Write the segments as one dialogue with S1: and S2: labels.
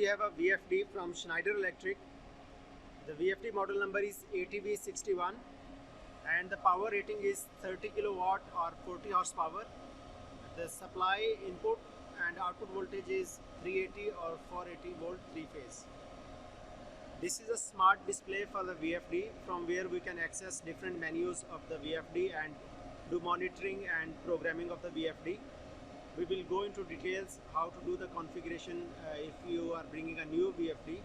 S1: have a VFD from Schneider Electric. The VFD model number is ATV61 and the power rating is 30 kilowatt or 40 horsepower. The supply input and output voltage is 380 or 480 volt 3-phase. This is a smart display for the VFD from where we can access different menus of the VFD and do monitoring and programming of the VFD. We will go into details how to do the configuration if you are bringing a new VFD.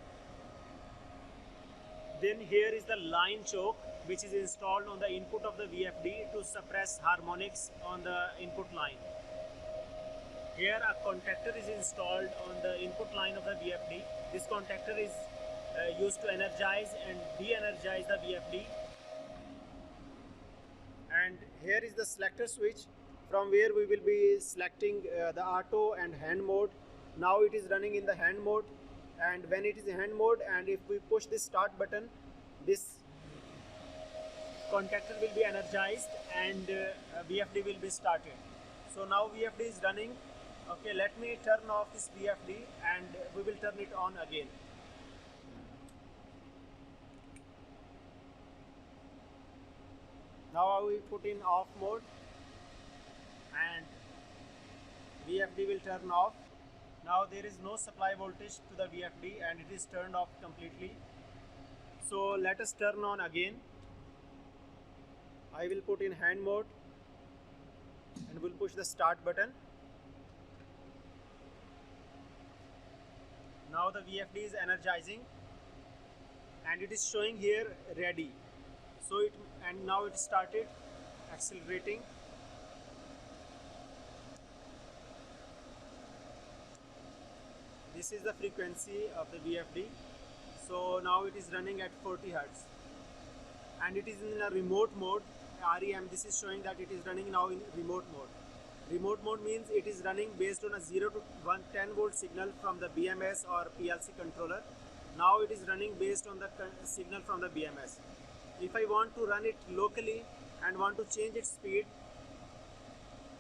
S1: Then here is the line choke which is installed on the input of the VFD to suppress harmonics on the input line. Here a contactor is installed on the input line of the VFD. This contactor is used to energize and de-energize the VFD. And here is the selector switch from where we will be selecting the auto and hand mode. Now it is running in the hand mode, and when it is in hand mode and if we push this start button, this contactor will be energized and VFD will be started. So now VFD is running. Okay, let me turn off this VFD and we will turn it on again. Now we put in off mode and VFD will turn off. Now there is no supply voltage to the VFD and it is turned off completely. So let us turn on again. I will put in hand mode and will push the start button. Now the VFD is energizing and it is showing here ready. So now it started accelerating. This is the frequency of the VFD. So now it is running at 40 Hz and it is in a remote mode, REM. This is showing that it is running now in remote mode. Remote mode means it is running based on a 0 to 110 volt signal from the BMS or PLC controller. Now it is running based on the signal from the BMS. If I want to run it locally and want to change its speed,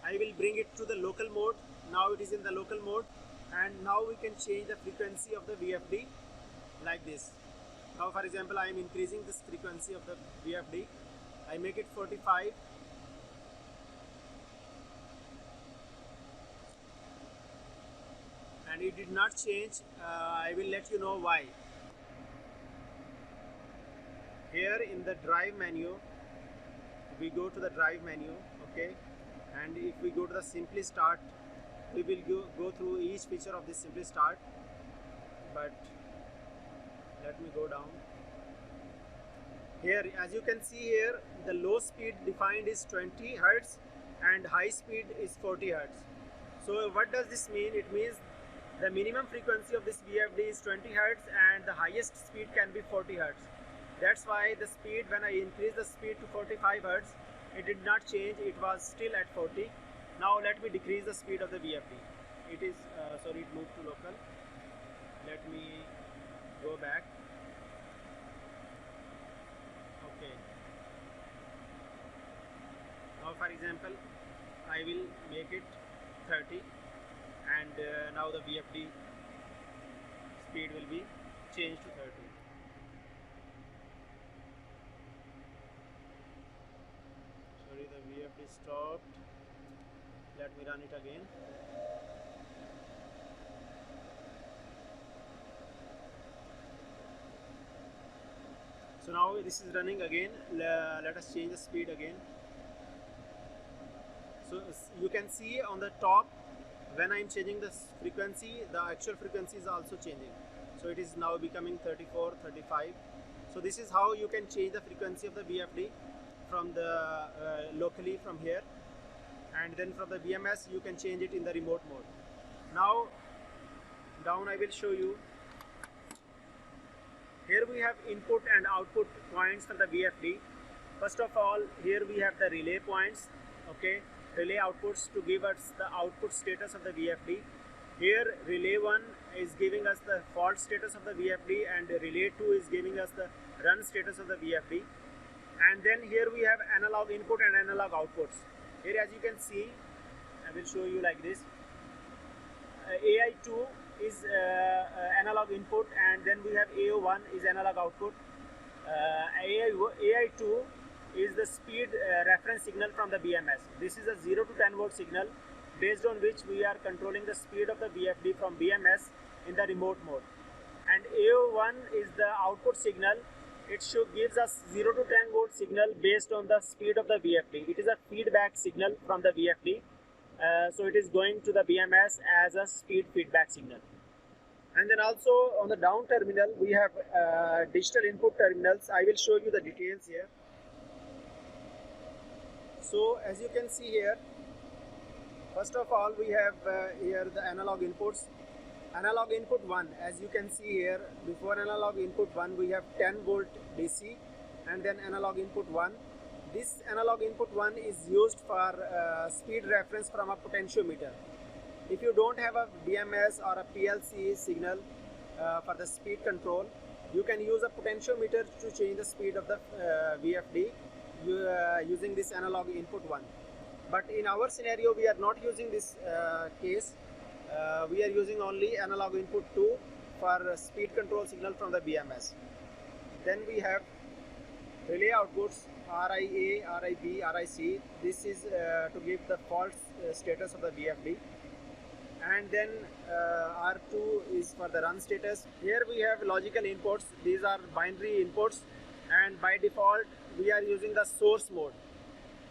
S1: I will bring it to the local mode. Now it is in the local mode and now we can change the frequency of the VFD like this. Now for example, I am increasing this frequency of the VFD. I make it 45. And it did not change. I will let you know why. Here in the drive menu, we go to the drive menu, okay, and if we go to the Simply Start, we will go through each feature of this Simply Start, but let me go down. Here, as you can see here, the low speed defined is 20 Hz and high speed is 40 Hz. So what does this mean? It means the minimum frequency of this VFD is 20 Hz and the highest speed can be 40 Hz. That's why the speed, when I increase the speed to 45 Hz, it did not change, it was still at 40. Now let me decrease the speed of the VFD. It is, sorry, it moved to local. Let me go back. Okay. Now for example, I will make it 30 and now the VFD speed will be changed to 30. Sorry, the VFD stopped. Let me run it again. So now this is running again. Let us change the speed again. So you can see on the top, when I am changing the frequency, the actual frequency is also changing. So it is now becoming 34, 35. So this is how you can change the frequency of the VFD from the locally from here, and then from the BMS you can change it in the remote mode. Now down I will show you. Here we have input and output points for the VFD. First of all, here we have the relay points, okay, relay outputs to give us the output status of the VFD. Here relay 1 is giving us the fault status of the VFD and relay 2 is giving us the run status of the VFD. And then here we have analog input and analog outputs. Here as you can see, I will show you like this. AI2 is analog input, and then we have AO1 is analog output. AI2 is the speed reference signal from the BMS. This is a 0 to 10 volt signal based on which we are controlling the speed of the VFD from BMS in the remote mode. And AO1 is the output signal. It gives us 0 to 10 volt signal based on the speed of the VFD. It is a feedback signal from the VFD. So it is going to the BMS as a speed feedback signal. And then also on the down terminal we have digital input terminals. I will show you the details here. So as you can see here, first of all we have here the analog inputs. Analog input 1, as you can see here, before analog input 1 we have 10 volt DC, and then analog input 1. This analog input 1 is used for speed reference from a potentiometer. If you don't have a BMS or a PLC signal for the speed control, you can use a potentiometer to change the speed of the VFD using this analog input 1. But in our scenario we are not using this case. We are using only analog input 2 for speed control signal from the BMS. Then we have relay outputs RIA, RIB, RIC. This is to give the fault status of the VFD. And then R2 is for the run status. Here we have logical inputs. These are binary inputs, and by default we are using the source mode.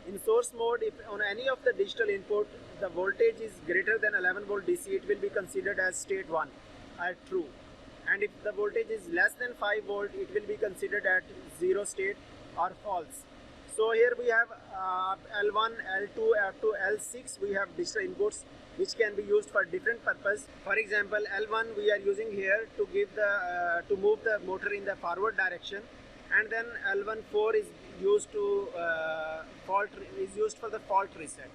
S1: In source mode, if on any of the digital input the voltage is greater than 11 volt DC, it will be considered as state 1 or true. And if the voltage is less than 5 volt, it will be considered at 0 state or false. So here we have L1, L2, F2, L6, we have digital inputs which can be used for different purpose. For example, L1 we are using here to give the to move the motor in the forward direction, and then L14 is used to for the fault reset.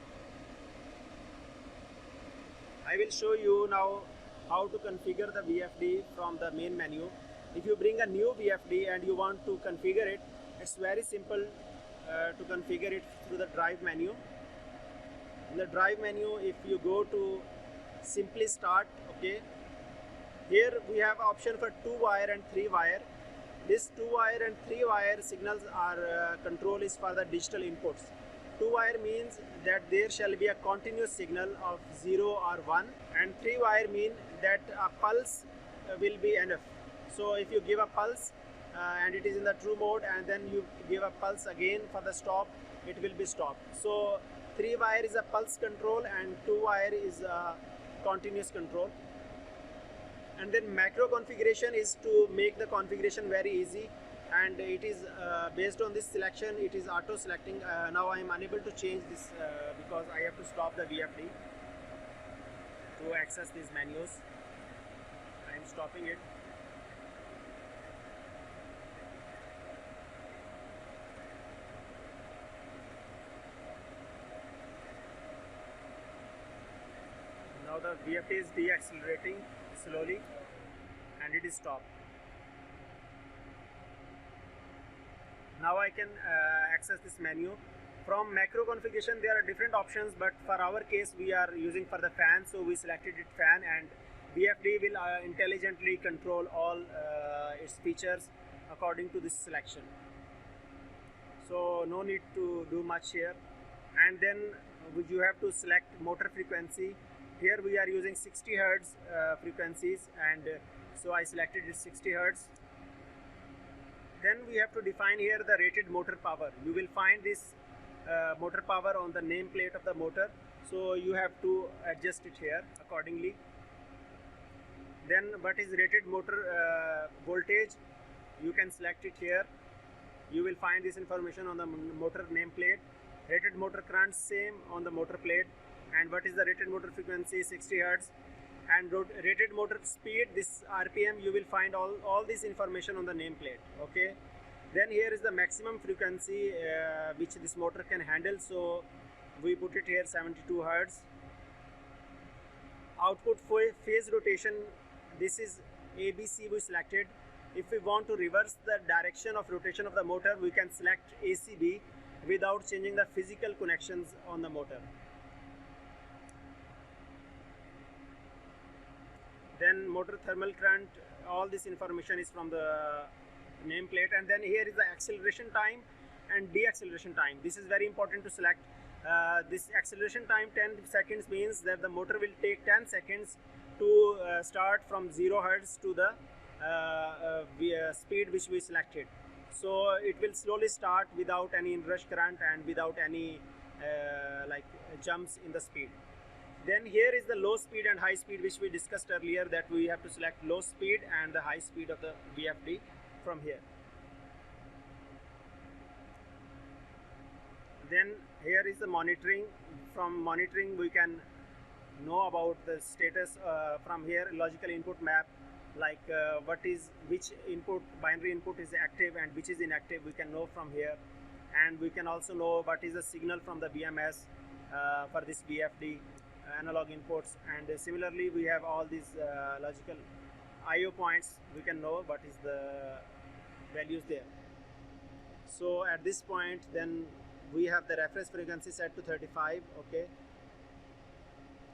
S1: I will show you now how to configure the VFD from the main menu. If you bring a new VFD and you want to configure it, it's very simple to configure it through the drive menu. In the drive menu, if you go to simply start, okay, here we have option for 2-wire and 3-wire. This 2-wire and 3-wire signals are control is for the digital inputs. 2-wire means that there shall be a continuous signal of 0 or 1, and 3-wire mean that a pulse will be enough. So if you give a pulse and it is in the true mode, and then you give a pulse again for the stop, it will be stopped. So 3-wire is a pulse control and 2-wire is a continuous control. And then macro configuration is to make the configuration very easy, and it is based on this selection, it is auto selecting. Now I am unable to change this because I have to stop the VFD to access these menus. I am stopping it. Now the VFD is deaccelerating slowly and it is stopped. Now I can access this menu. From macro configuration there are different options, but for our case we are using for the fan, so we selected it fan, and VFD will intelligently control all its features according to this selection. So no need to do much here. And then you have to select motor frequency. Here we are using 60 Hz frequencies, and so I selected it 60 Hz. Then we have to define here the rated motor power. You will find this motor power on the nameplate of the motor, so you have to adjust it here accordingly. Then what is rated motor voltage? You can select it here. You will find this information on the motor nameplate. Rated motor current, same on the motor plate. And what is the rated motor frequency? 60 Hz. And rated motor speed, this RPM, you will find all this information on the nameplate. Okay. Then here is the maximum frequency which this motor can handle, so we put it here 72 Hz. Output phase rotation, this is ABC we selected. If we want to reverse the direction of rotation of the motor, we can select ACB without changing the physical connections on the motor. then motor thermal current, all this information is from the nameplate. And then here is the acceleration time and deceleration time. This is very important to select. This acceleration time 10 seconds means that the motor will take 10 seconds to start from 0 hertz to the speed which we selected. So it will slowly start without any inrush current and without any like jumps in the speed. Then here is the low speed and high speed, which we discussed earlier, that we have to select low speed and the high speed of the VFD from here. Then here is the monitoring. From monitoring we can know about the status from here, logical input map, like which input, binary input is active and which is inactive, we can know from here. And we can also know what is the signal from the BMS for this VFD analog inputs. And similarly we have all these logical IO points, we can know what is the values there. So at this point then we have the reference frequency set to 35. Okay,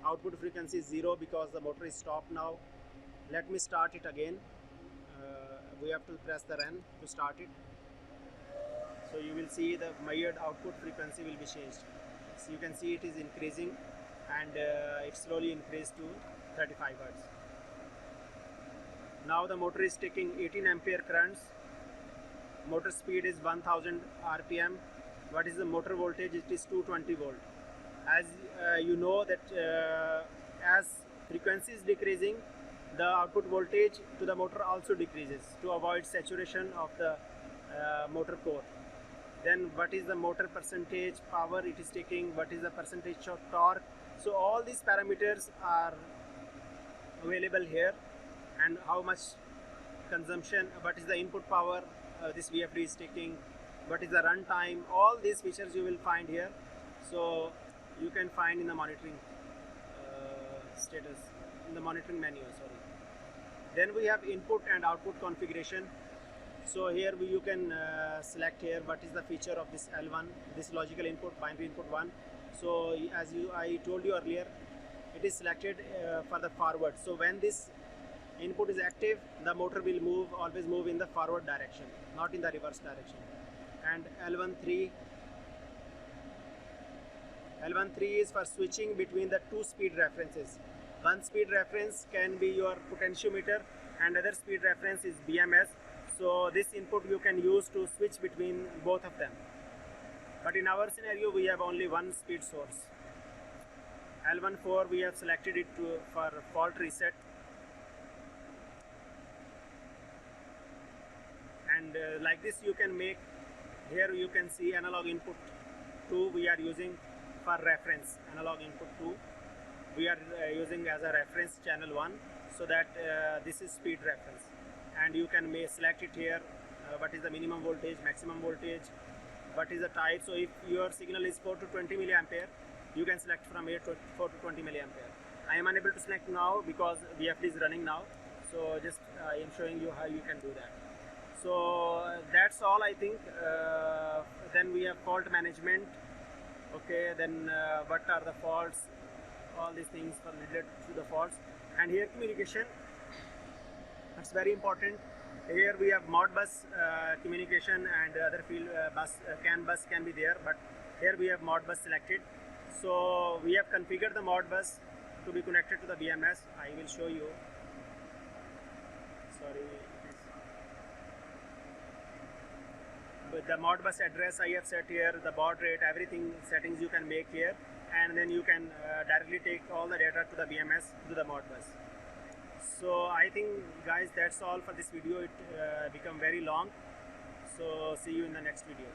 S1: output frequency is 0 because the motor is stopped now. Let me start it again. We have to press the REN to start it. So you will see the measured output frequency will be changed. So you can see it is increasing, and it slowly increased to 35 Hertz. Now the motor is taking 18 ampere currents. Motor speed is 1000 RPM. What is the motor voltage? It is 220 volt. As you know that as frequency is decreasing, the output voltage to the motor also decreases to avoid saturation of the motor core. Then what is the motor percentage power it is taking, what is the percentage of torque. So all these parameters are available here, and how much consumption, what is the input power this VFD is taking, what is the run time, all these features you will find here. So you can find in the monitoring status, in the monitoring menu, sorry. Then we have input and output configuration. So here you can select here what is the feature of this L1, this logical input, binary input 1. So as I told you earlier, it is selected for the forward. So when this input is active, the motor will always move in the forward direction, not in the reverse direction. And L13 is for switching between the two speed references. One speed reference can be your potentiometer and other speed reference is BMS. So this input you can use to switch between both of them. But in our scenario we have only one speed source. L14 we have selected it for fault reset. And like this you can make, here you can see analog input 2 we are using for reference. Analog input 2 we are using as a reference channel 1, so that this is speed reference. And you can select it here, what is the minimum voltage, maximum voltage, what is the type. So if your signal is 4 to 20 milliampere, you can select from here to 4 to 20 milliampere. I am unable to select now because VFD is running now, so just I am showing you how you can do that. So that's all, I think. Then we have fault management. Okay, then what are the faults, all these things related to the faults. And here communication, that's very important. Here we have Modbus communication, and other field bus, CAN bus can be there, but here we have Modbus selected. So we have configured the Modbus to be connected to the BMS. I will show you. Sorry. But the Modbus address I have set here, the baud rate, everything settings you can make here, and then you can directly take all the data to the BMS to the Modbus. So I think guys, that's all for this video. It become very long, so see you in the next video.